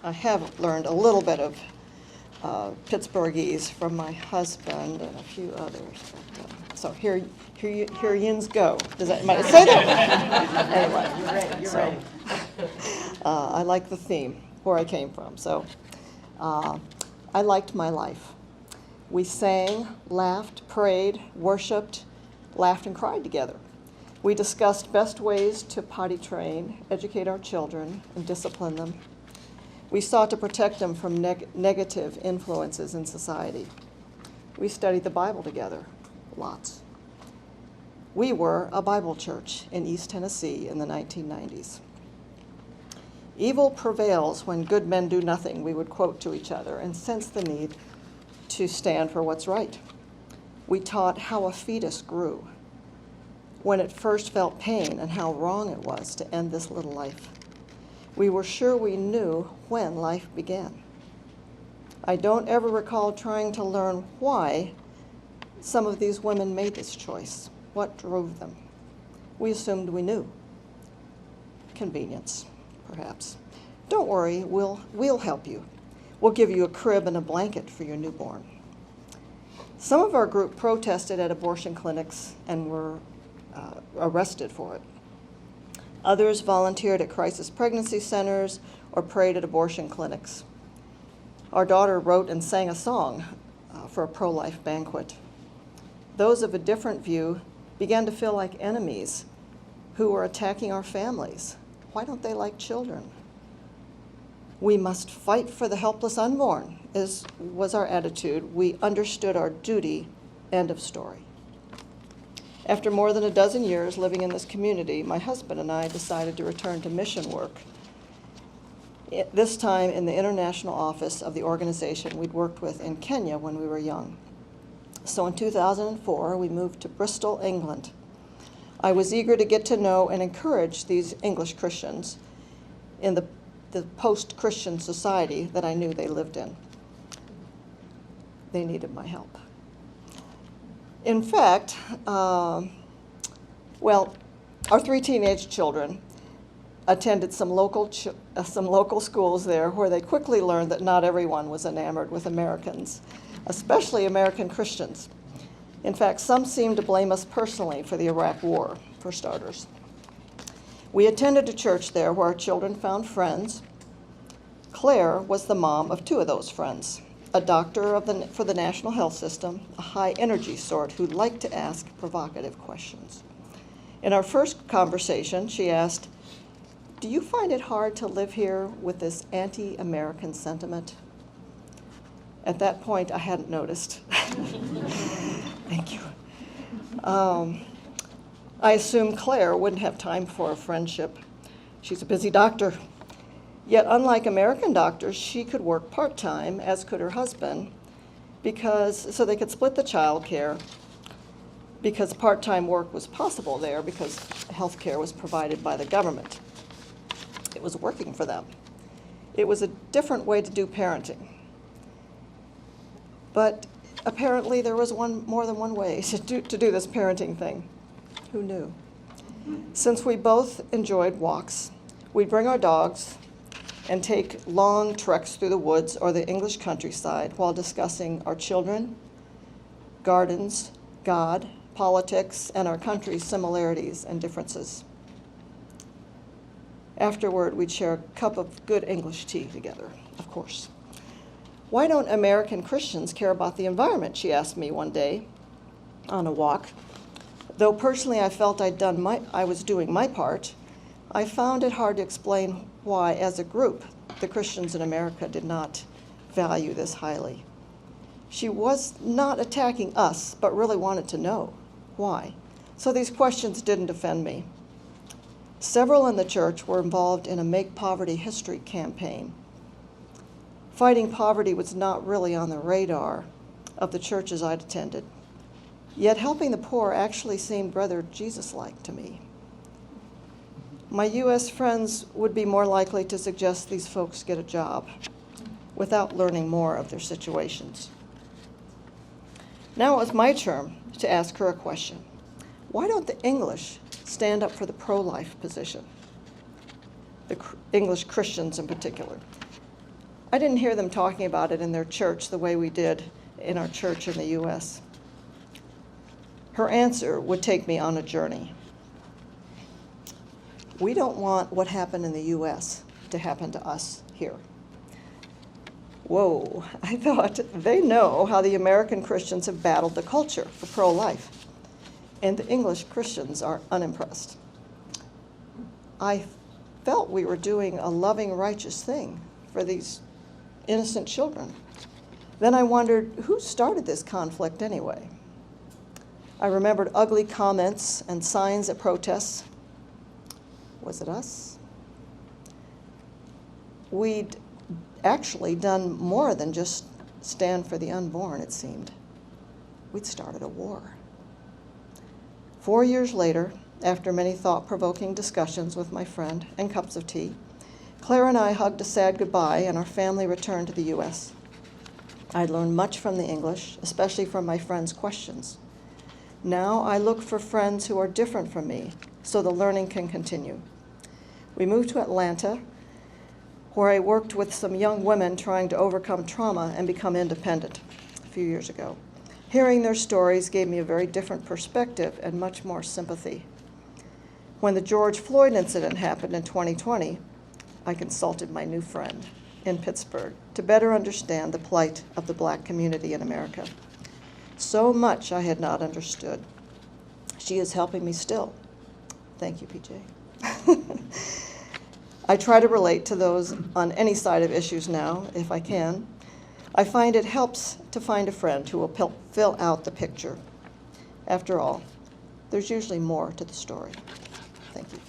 I have learned a little bit of Pittsburghese from my husband and a few others. But, so here yins go. Might I say that? Anyway, You're ready. I like the theme, where I came from. So I liked my life. We sang, laughed, prayed, worshiped, laughed and cried together. We discussed best ways to potty train, educate our children, and discipline them. We sought to protect them from negative influences in society. We studied the Bible together, lots. We were a Bible church in East Tennessee in the 1990s. Evil prevails when good men do nothing, we would quote to each other, and sense the need to stand for what's right. We taught how a fetus grew, when it first felt pain, and how wrong it was to end this little life. We were sure we knew when life began. I don't ever recall trying to learn why some of these women made this choice, what drove them. We assumed we knew. Convenience, perhaps. Don't worry, we'll help you. We'll give you a crib and a blanket for your newborn. Some of our group protested at abortion clinics and were arrested for it. Others volunteered at crisis pregnancy centers or prayed at abortion clinics. Our daughter wrote and sang a song for a pro-life banquet. Those of a different view began to feel like enemies who were attacking our families. Why don't they like children? We must fight for the helpless unborn, was our attitude. We understood our duty, end of story. After more than a dozen years living in this community, my husband and I decided to return to mission work, this time in the international office of the organization we'd worked with in Kenya when we were young. So in 2004, we moved to Bristol, England. I was eager to get to know and encourage these English Christians in the post-Christian society that I knew they lived in. They needed my help. In fact, our 3 teenage children attended some local schools there where they quickly learned that not everyone was enamored with Americans, especially American Christians. In fact, some seemed to blame us personally for the Iraq War, for starters. We attended a church there where our children found friends. Claire was the mom of 2 of those friends, a doctor for the national health system, a high-energy sort who liked to ask provocative questions. In our first conversation, she asked, "Do you find it hard to live here with this anti-American sentiment?" At that point, I hadn't noticed. Thank you. I assumed Claire wouldn't have time for a friendship. She's a busy doctor. Yet, unlike American doctors, she could work part-time, as could her husband, so they could split the child care, because part-time work was possible there because health care was provided by the government. It was working for them. It was a different way to do parenting. But apparently there was more than one way to do this parenting thing. Who knew? Since we both enjoyed walks, we'd bring our dogs and take long treks through the woods or the English countryside while discussing our children, gardens, God, politics, and our country's similarities and differences. Afterward, we'd share a cup of good English tea together, of course. "Why don't American Christians care about the environment?" she asked me one day on a walk. Though personally I felt I was doing my part, I found it hard to explain why, as a group, the Christians in America did not value this highly. She was not attacking us, but really wanted to know why. So these questions didn't offend me. Several in the church were involved in a Make Poverty History campaign. Fighting poverty was not really on the radar of the churches I'd attended. Yet helping the poor actually seemed rather Jesus-like to me. My U.S. friends would be more likely to suggest these folks get a job without learning more of their situations. Now it was my turn to ask her a question. Why don't the English stand up for the pro-life position? The English Christians in particular. I didn't hear them talking about it in their church the way we did in our church in the U.S. Her answer would take me on a journey. We don't want what happened in the U.S. to happen to us here. Whoa, I thought, they know how the American Christians have battled the culture for pro-life, and the English Christians are unimpressed. I felt we were doing a loving, righteous thing for these innocent children. Then I wondered, who started this conflict anyway? I remembered ugly comments and signs at protests. Was it us? We'd actually done more than just stand for the unborn, it seemed. We'd started a war. 4 years later, after many thought-provoking discussions with my friend and cups of tea, Claire and I hugged a sad goodbye, and our family returned to the U.S. I'd learned much from the English, especially from my friends' questions. Now I look for friends who are different from me, so the learning can continue. We moved to Atlanta, where I worked with some young women trying to overcome trauma and become independent a few years ago. Hearing their stories gave me a very different perspective and much more sympathy. When the George Floyd incident happened in 2020, I consulted my new friend in Pittsburgh to better understand the plight of the Black community in America. So much I had not understood. She is helping me still. Thank you, PJ. I try to relate to those on any side of issues now, if I can. I find it helps to find a friend who will fill out the picture. After all, there's usually more to the story. Thank you.